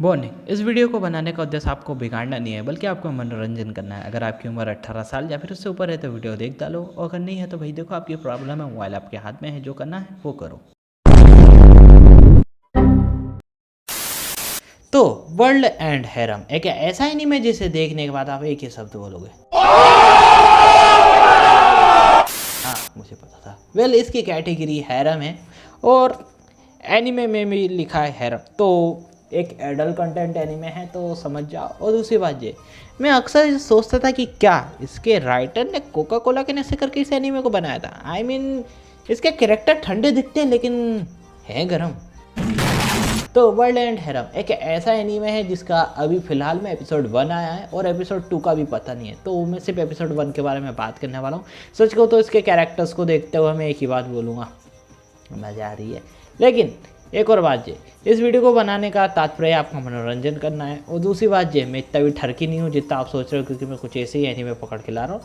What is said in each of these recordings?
Warning, इस video को बनाने का उद्देश्य आपको बिगाड़ना नहीं है बल्कि आपको मनोरंजन करना है। अगर आपकी उम्र 18 साल या फिर उससे ऊपर है तो वीडियो देख डालो, और अगर नहीं है तो भाई देखो आपकी प्रॉब्लम है, मोबाइल आपके हाथ में है, जो करना है वो करो। तो वर्ल्ड एंड हैरम एक ऐसा एनीमे जिसे देखने के बाद आप एक ही शब्द बोलोगे। हाँ, मुझे पता था। वेल, इसकी कैटेगरी हैरम है और एनीमे में भी लिखा है हैरम, तो एक एडल्ट कंटेंट एनीमे है तो समझ जाओ। और दूसरी बात ये, मैं अक्सर सोचता था कि क्या इसके राइटर ने कोका कोला के नशे करके इस एनीमे को बनाया था। आई मीन इसके कैरेक्टर ठंडे दिखते हैं लेकिन है गरम। तो वर्ल्ड एंड हैरम एक ऐसा एनीमे है जिसका अभी फिलहाल में एपिसोड 1 आया है और एपिसोड 2 का भी पता नहीं है, तो मैं सिर्फ एपिसोड 1 के बारे में बात करने वाला हूँ। सच कहूँ तो इसके कैरेक्टर्स को देखते हुए मैं एक ही बात बोलूँगा, मज़ा आ रही है। लेकिन एक और बात ये, इस वीडियो को बनाने का तात्पर्य आपका मनोरंजन करना है। और दूसरी बात ये, मैं इतना भी ठरकी नहीं हूँ जितना आप सोच रहे हो, क्योंकि मैं कुछ ऐसे ही एनीमे पकड़ के ला रहा हूँ।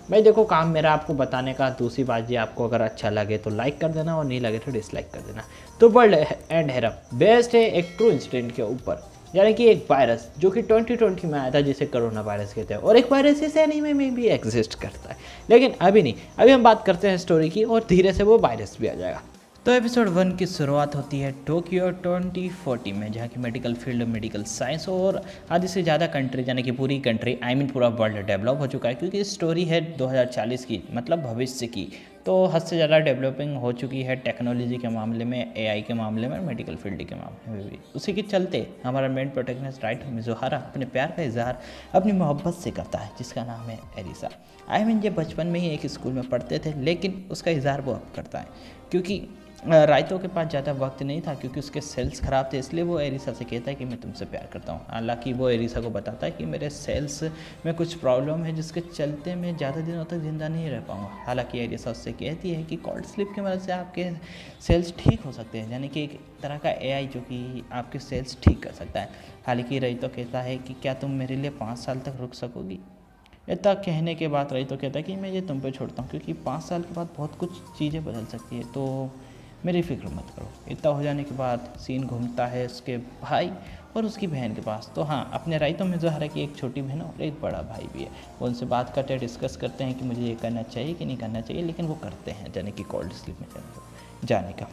भाई देखो, काम मेरा आपको बताने का। दूसरी बात ये, आपको अगर अच्छा लगे तो लाइक कर देना और नहीं लगे तो डिसलाइक कर देना। तो वर्ल्ड एंड हैरम बेस्ड है एक ट्रू इंसिडेंट के ऊपर, यानी कि एक वायरस जो कि 2020 में आया था जिसे कोरोना वायरस कहते हैं, और एक वायरस इस एनीमे में भी एग्जिस्ट करता है। लेकिन अभी नहीं, अभी हम बात करते हैं स्टोरी की और धीरे से वो वायरस भी आ जाएगा। तो एपिसोड 1 की शुरुआत होती है टोक्यो 2040 में, जहाँ की मेडिकल फील्ड, मेडिकल साइंस और आधी से ज़्यादा कंट्री, यानी कि पूरी कंट्री, आई मीन पूरा वर्ल्ड डेवलप हो चुका है, क्योंकि स्टोरी है 2040 की, मतलब भविष्य की। तो हद से ज़्यादा डेवलपिंग हो चुकी है टेक्नोलॉजी के मामले में, एआई के मामले में, मेडिकल फील्ड के मामले में भी। उसी के चलते हमारा मेन प्रोटैगनिस्ट राइट मिज़ुहारा अपने प्यार का इजहार अपनी मोहब्बत से करता है, जिसका नाम है एरिसा। आई मीन ये बचपन में ही एक स्कूल में पढ़ते थे, लेकिन उसका इजहार वो अब करता है, क्योंकि राइतो के पास ज़्यादा वक्त नहीं था, क्योंकि उसके सेल्स ख़राब थे, इसलिए वो एरिसा से कहता है कि मैं तुमसे प्यार करता हूँ। हालांकि वो एरिसा को बताता है कि मेरे सेल्स में कुछ प्रॉब्लम है जिसके चलते मैं ज़्यादा दिनों तक ज़िंदा नहीं रह पाऊँगा। हालांकि एरिसा उससे कहती है कि कोल्ड स्लीप की मदद से आपके सेल्स ठीक हो सकते हैं, यानी कि एक तरह का एआई जो कि आपके सेल्स ठीक कर सकता है। हालांकि राइतो कहता है कि क्या तुम मेरे लिए 5 साल तक रुक सकोगी। इतना कहने के बाद राइतो कहता है कि मैं ये तुम पे छोड़ता हूँ, क्योंकि 5 साल के बाद बहुत कुछ चीज़ें बदल सकती है, तो मेरी फिक्र मत करो। इतना हो जाने के बाद सीन घूमता है उसके भाई और उसकी बहन के पास। तो हाँ, अपने राइतो में ज़ोहरा की एक छोटी बहन और एक बड़ा भाई भी है। वो उनसे बात करते हैं, डिस्कस करते हैं कि मुझे ये करना चाहिए कि नहीं करना चाहिए, लेकिन वो करते हैं, यानी कि कोल्ड स्लीप में जाने का।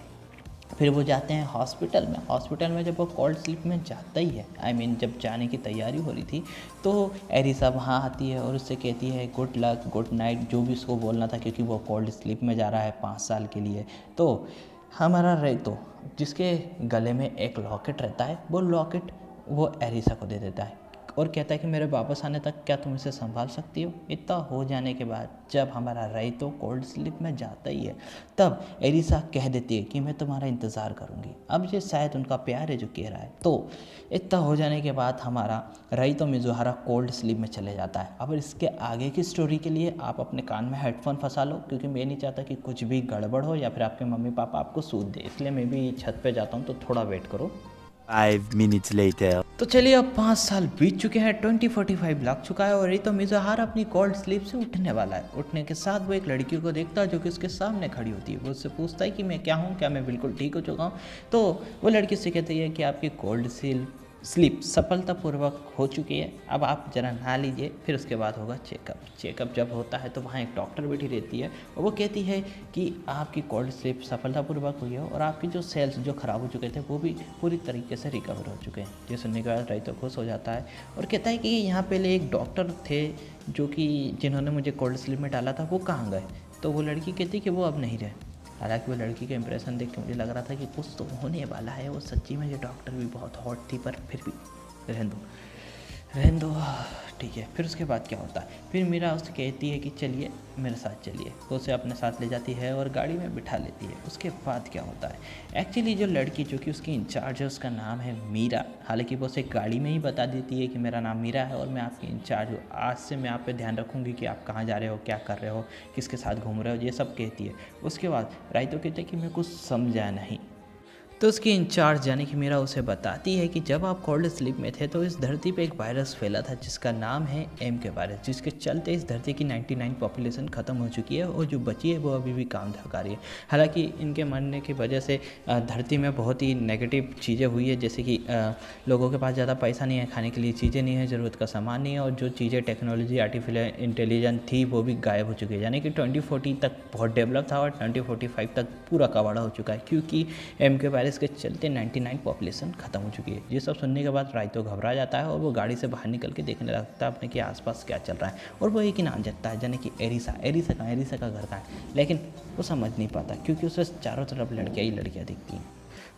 फिर वो जाते हैं हॉस्पिटल में। हॉस्पिटल में जब वो कोल्ड स्लीप में जाता ही है, आई मीन जब जाने की तैयारी हो रही थी, तो एरिसा वहाँ आती है और उससे कहती है गुड लक, गुड नाइट, जो भी उसको बोलना था, क्योंकि वो कोल्ड स्लीप में जा रहा है 5 साल के लिए। तो हमारा रेतो, जिसके गले में एक लॉकेट रहता है, वो लॉकेट वो एरिसा को दे देता है और कहता है कि मेरे वापस आने तक क्या तुम इसे संभाल सकती हो। इतना हो जाने के बाद जब हमारा रेतो कोल्ड स्लीप में जाता ही है, तब एरिसा कह देती है कि मैं तुम्हारा इंतज़ार करूँगी। अब ये शायद उनका प्यार है जो कह रहा है। तो इतना हो जाने के बाद हमारा रेतो मिज़ुहारा कोल्ड स्लीप में चले जाता है। अब इसके आगे की स्टोरी के लिए आप अपने कान में हेडफोन फंसा लो, क्योंकि मैं नहीं चाहता कि कुछ भी गड़बड़ हो या फिर आपके मम्मी पापा आपको सूद दे, इसलिए मैं भी छत पे जाता हूँ, तो थोड़ा वेट करो। 5 minutes later. तो चलिए, अब 5 साल बीत चुके हैं, 2045 लग चुका है और रेतो मिज़ुहारा अपनी कोल्ड स्लीप से उठने वाला है। उठने के साथ वो एक लड़की को देखता है जो कि उसके सामने खड़ी होती है। वो उससे पूछता है कि मैं क्या हूँ, क्या मैं बिल्कुल ठीक हो चुका हूँ। तो वो लड़की से कहती है कि आपकी कोल्ड स्लीप सफलतापूर्वक हो चुकी है, अब आप ज़रा नहा लीजिए, फिर उसके बाद होगा चेकअप जब होता है तो वहाँ एक डॉक्टर बैठी रहती है और वो कहती है कि आपकी कोल्ड स्लीप सफलतापूर्वक हुई है और आपकी जो सेल्स जो ख़राब हो चुके थे वो भी पूरी तरीके से रिकवर हो चुके हैं। ये सुनने के बाद राइतो खुश हो जाता है और कहता है कि यहाँ पहले एक डॉक्टर थे जो कि जिन्होंने मुझे कोल्ड स्लीप में डाला था, वो कहाँ गए। तो वो लड़की कहती है कि वो अब नहीं रहे। हालांकि वो लड़की का इंप्रेशन देख के मुझे लग रहा था कि कुछ तो होने वाला है। वो सच्ची में ये डॉक्टर भी बहुत हॉट थी, पर फिर भी रहने दो, ठीक है। फिर उसके बाद क्या होता है, फिर मीरा उससे कहती है कि चलिए मेरे साथ चलिए। वो उसे अपने साथ ले जाती है और गाड़ी में बिठा लेती है। उसके बाद क्या होता है, एक्चुअली जो लड़की जो कि उसकी इंचार्ज है उसका नाम है मीरा। हालांकि वो उसे गाड़ी में ही बता देती है कि मेरा नाम मीरा है और मैं आपकी इंचार्ज हूँ, आज से मैं आप पे ध्यान रखूँगी कि आप कहाँ जा रहे हो, क्या कर रहे हो, किसके साथ घूम रहे हो, ये सब कहती है। उसके बाद राइतो कहते हैं कि मैं कुछ समझा नहीं। तो उसकी इंचार्ज यानी कि मीरा उसे बताती है कि जब आप कोल्ड स्लीप में थे तो इस धरती पे एक वायरस फैला था जिसका नाम है एम के वायरस, जिसके चलते इस धरती की 99 पॉपुलेशन ख़त्म हो चुकी है और जो बची है वो अभी भी काम कर रही है। हालांकि इनके मरने की वजह से धरती में बहुत ही नेगेटिव चीज़ें हुई है, जैसे कि लोगों के पास ज़्यादा पैसा नहीं है, खाने के लिए चीज़ें नहीं है, ज़रूरत का सामान नहीं है, और जो चीज़ें टेक्नोलॉजी आर्टिफिशियल इंटेलिजेंस थी वो भी गायब हो चुकी है। यानी कि 2040 तक बहुत डेवलप था और 2045 तक पूरा कबाड़ा हो चुका है, क्योंकि एम के वायरस के चलते 99 पॉपुलेशन खत्म हो चुकी है। ये सब सुनने के बाद राइतो घबरा जाता है और वो गाड़ी से बाहर निकल के देखने लगता है अपने के आसपास क्या चल रहा है, और वो एक ही नाम जतता है, यानी कि एरिसा। एरिसा का घर कहाँ है, लेकिन वो समझ नहीं पाता क्योंकि उसे चारों तरफ लड़कियाँ ही लड़कियाँ दिखती हैं।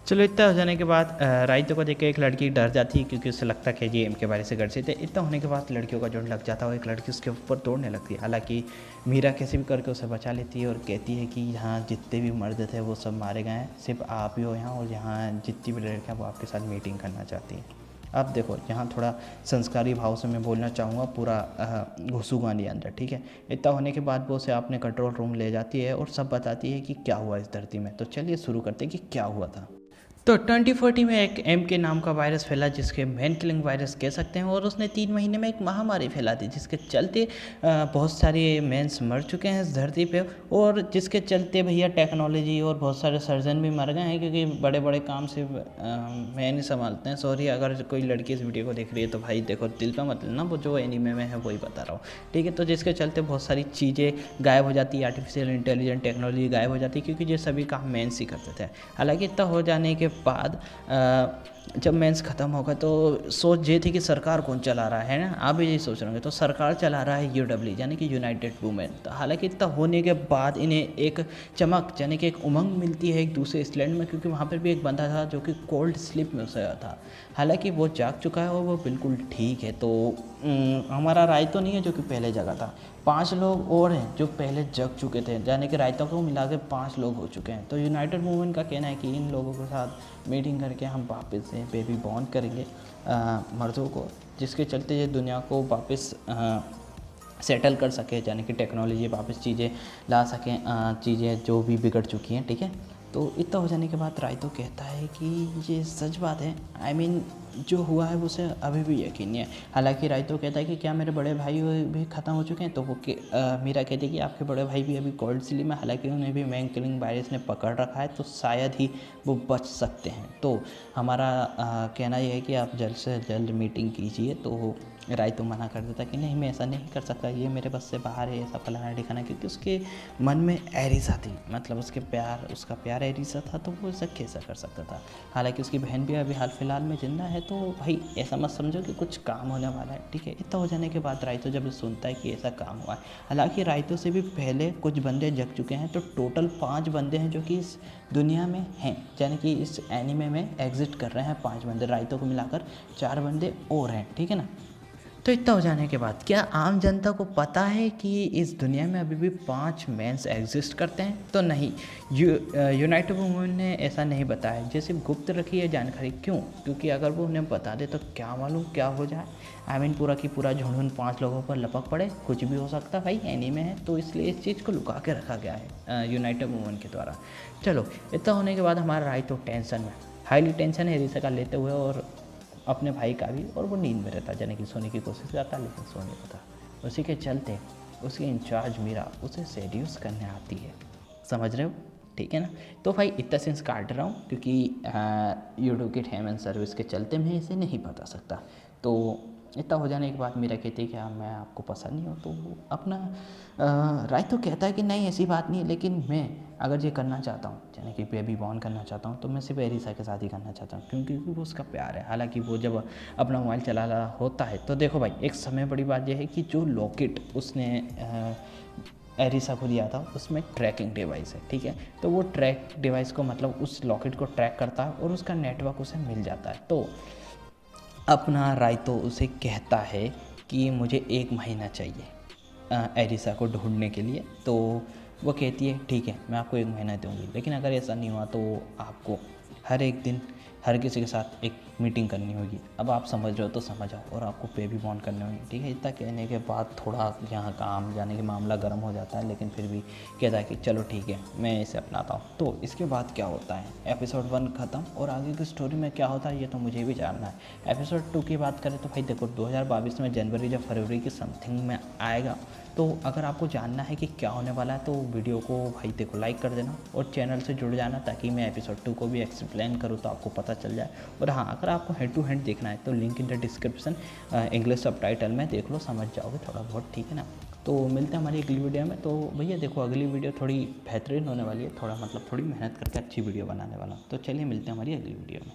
चलो इतना हो जाने के बाद राइतो को देख के एक लड़की डर जाती है, क्योंकि उसे लगता है कि ये एम के वायरस से ग्रसित है। इतना होने के बाद लड़कियों का झुंड लग जाता है और एक लड़की उसके ऊपर दौड़ने लगती है। हालांकि मीरा कैसे भी करके उसे बचा लेती है और कहती है कि यहाँ जितने भी मर्द थे वो सब मारे गए हैं, सिर्फ आप ही हो यहाँ, और यहाँ जितनी भी लड़कियाँ वो आपके साथ मीटिंग करना चाहती हैं। अब देखो यहाँ थोड़ा संस्कारी भाव से मैं बोलना चाहूँगा, पूरा घुसूंगा नहीं अंदर, ठीक है। इतना होने के बाद वो उसे अपने कंट्रोल रूम ले जाती है और सब बताती है कि क्या हुआ इस धरती में। तो चलिए शुरू करते हैं कि क्या हुआ था। तो 2040 में एक एम के नाम का वायरस फैला, जिसके मैन किलिंग वायरस कह सकते हैं, और उसने 3 महीने में एक महामारी फैला दी, जिसके चलते बहुत सारे मेंस मर चुके हैं इस धरती पे, और जिसके चलते भैया टेक्नोलॉजी और बहुत सारे सर्जन भी मर गए हैं, क्योंकि बड़े बड़े काम से मैं नहीं संभालते हैं। सॉरी अगर कोई लड़की इस वीडियो को देख रही है तो भाई देखो दिल पे मत लेना, वो जो एनीमे में है वही बता रहा हूँ, ठीक है। तो जिसके चलते बहुत सारी चीज़ें गायब हो जाती है, आर्टिफिशियल इंटेलिजेंस टेक्नोलॉजी गायब हो जाती है, क्योंकि ये सभी काम मेंस ही करते थे। हालांकि इतना हो जाने के बाद जब मेंस ख़त्म होगा तो सोच ये थी कि सरकार कौन चला रहा है ना, आप भी यही सोच रहे होंगे। तो सरकार चला रहा है यूडब्ल्यू यानी कि यूनाइटेड वुमेन। तो हालांकि इतना होने के बाद इन्हें एक चमक यानी कि एक उमंग मिलती है एक दूसरे आइलैंड में, क्योंकि वहाँ पर भी एक बंदा था जो कि कोल्ड स्लीप में सोया था। हालांकि वो जाग चुका है और वो बिल्कुल ठीक है। तो हमारा राइतो नहीं है जो कि पहले जगा था, 5 लोग और हैं जो पहले जग चुके थे, यानी कि राइतो को मिला के 5 लोग हो चुके हैं। तो यूनाइटेड वुमेन का कहना है कि इन लोगों के साथ मीटिंग करके हम वापस से बेबी बॉर्न करेंगे मर्दों को, जिसके चलते ये दुनिया को वापस सेटल कर सके, यानी कि टेक्नोलॉजी वापस चीज़ें ला सकें, चीज़ें जो भी बिगड़ चुकी हैं, ठीक है। तो इतना हो जाने के बाद राइतो कहता है कि ये सच बात है, I mean, जो हुआ है उसे अभी भी यकीन नहीं है। हालांकि राइतो कहता है कि क्या मेरे बड़े भाई भी ख़त्म हो चुके हैं, तो वो मीरा कहती है कि आपके बड़े भाई भी अभी कोल्ड स्लीप में, हालांकि उन्हें भी मैन किलिंग वायरस ने पकड़ रखा है, तो शायद ही वो बच सकते हैं। तो हमारा कहना यह है कि आप जल्द से जल्द मीटिंग कीजिए। तो राइतो मना कर देता कि नहीं मैं ऐसा नहीं कर सकता, ये मेरे बस से बाहर है, ऐसा फलाना ठिकाना, क्योंकि उसके मन में एरिसा थी, मतलब उसका प्यार एरिसा था, तो वो ऐसा कैसा कर सकता था। हालांकि उसकी बहन भी अभी हाल फिलहाल में जिंदा है, तो भाई ऐसा मत समझो कि कुछ काम होने वाला है, ठीक है। इतना हो जाने के बाद राइतो जब सुनता है कि ऐसा काम हुआ है, हालांकि राइतो से भी पहले कुछ बंदे जग चुके हैं, तो टोटल 5 बंदे हैं जो कि इस दुनिया में हैं, यानी कि इस एनीमे में एग्जिस्ट कर रहे हैं 5 बंदे, राइतो को मिलाकर 4 बंदे और हैं, ठीक है ना। तो इतना हो जाने के बाद क्या आम जनता को पता है कि इस दुनिया में अभी भी 5 मेंस एग्जिस्ट करते हैं? तो नहीं, यूनाइटेड वुमेन ने ऐसा नहीं बताया, जैसे गुप्त रखी है जानकारी। क्यों? क्योंकि अगर वो उन्हें बता दे तो क्या मालूम क्या हो जाए। I mean, पूरा की पूरा झुंड 5 लोगों पर लपक पड़े, कुछ भी हो सकता भाई, एनीमे है, तो इसलिए इस चीज़ को लुका के रखा गया है यूनाइटेड वुमेन के द्वारा। चलो इतना होने के बाद हमारा राइतो टेंशन में, हाईली टेंशन है एरिसा का लेते हुए, और अपने भाई का भी, और वो नींद में रहता, यानी कि सोने की कोशिश करता लेकिन सो नहीं पाता। उसी के चलते उसकी इंचार्ज मीरा उसे सेड्यूस करने आती है, समझ रहे हो, ठीक है ना। तो भाई इतना सेंस काट रहा हूँ क्योंकि यूट्यूब की टर्म एंड सर्विस के चलते मैं इसे नहीं बता सकता। तो इतना हो जाने के बाद मीरा कहती है कि हाँ मैं आपको पसंद नहीं हूँ, तो वो अपना राइतो कहता है कि नहीं ऐसी बात नहीं है, लेकिन मैं अगर ये करना चाहता हूँ, यानी कि बेबी बॉर्न करना चाहता हूँ, तो मैं सिर्फ एरिसा के साथ ही करना चाहता हूँ, क्योंकि वो उसका प्यार है। हालांकि वो जब अपना मोबाइल चला रहा होता है, तो देखो भाई एक समय बड़ी बात यह है कि जो लॉकेट उसने एरिसा को दिया था उसमें ट्रैकिंग डिवाइस है, ठीक है। तो वो ट्रैक डिवाइस को मतलब उस लॉकेट को ट्रैक करता है और उसका नेटवर्क उसे मिल जाता है। तो अपना राइतो उसे कहता है कि मुझे 1 महीना चाहिए एरिसा को ढूंढने के लिए। तो वो कहती है ठीक है मैं आपको 1 महीना दूंगी, लेकिन अगर ऐसा नहीं हुआ तो आपको हर एक दिन हर किसी के साथ एक मीटिंग करनी होगी। अब आप समझ रहे हो तो समझ आओ, और आपको पे भी बॉन्ड करने होंगे, ठीक है। इतना कहने के बाद थोड़ा यहाँ काम जाने के मामला गर्म हो जाता है, लेकिन फिर भी कहता है कि चलो ठीक है मैं इसे अपनाता हूँ। तो इसके बाद क्या होता है, एपिसोड 1 ख़त्म, और आगे की स्टोरी में क्या होता है ये तो मुझे भी जानना है। एपिसोड 2 की बात करें तो भाई देखो 2022 में जनवरी या फरवरी की समथिंग में आएगा। तो अगर आपको जानना है कि क्या होने वाला है तो वीडियो को भाई देखो लाइक कर देना और चैनल से जुड़ जाना, ताकि मैं एपिसोड 2 को भी एक्सप्लेन करूँ तो आपको पता चल जाए। और हाँ, अगर आपको हैंड टू हैंड देखना है तो link in the description, English subtitle में देख लो, समझ जाओगे थोड़ा बहुत, ठीक है ना। तो मिलते हैं हमारी अगली वीडियो में। तो भैया देखो अगली वीडियो थोड़ी बेहतरीन होने वाली है, थोड़ा मतलब थोड़ी मेहनत करके अच्छी वीडियो बनाने वाला हूँ। तो चलिए मिलते हैं हमारी अगली वीडियो में।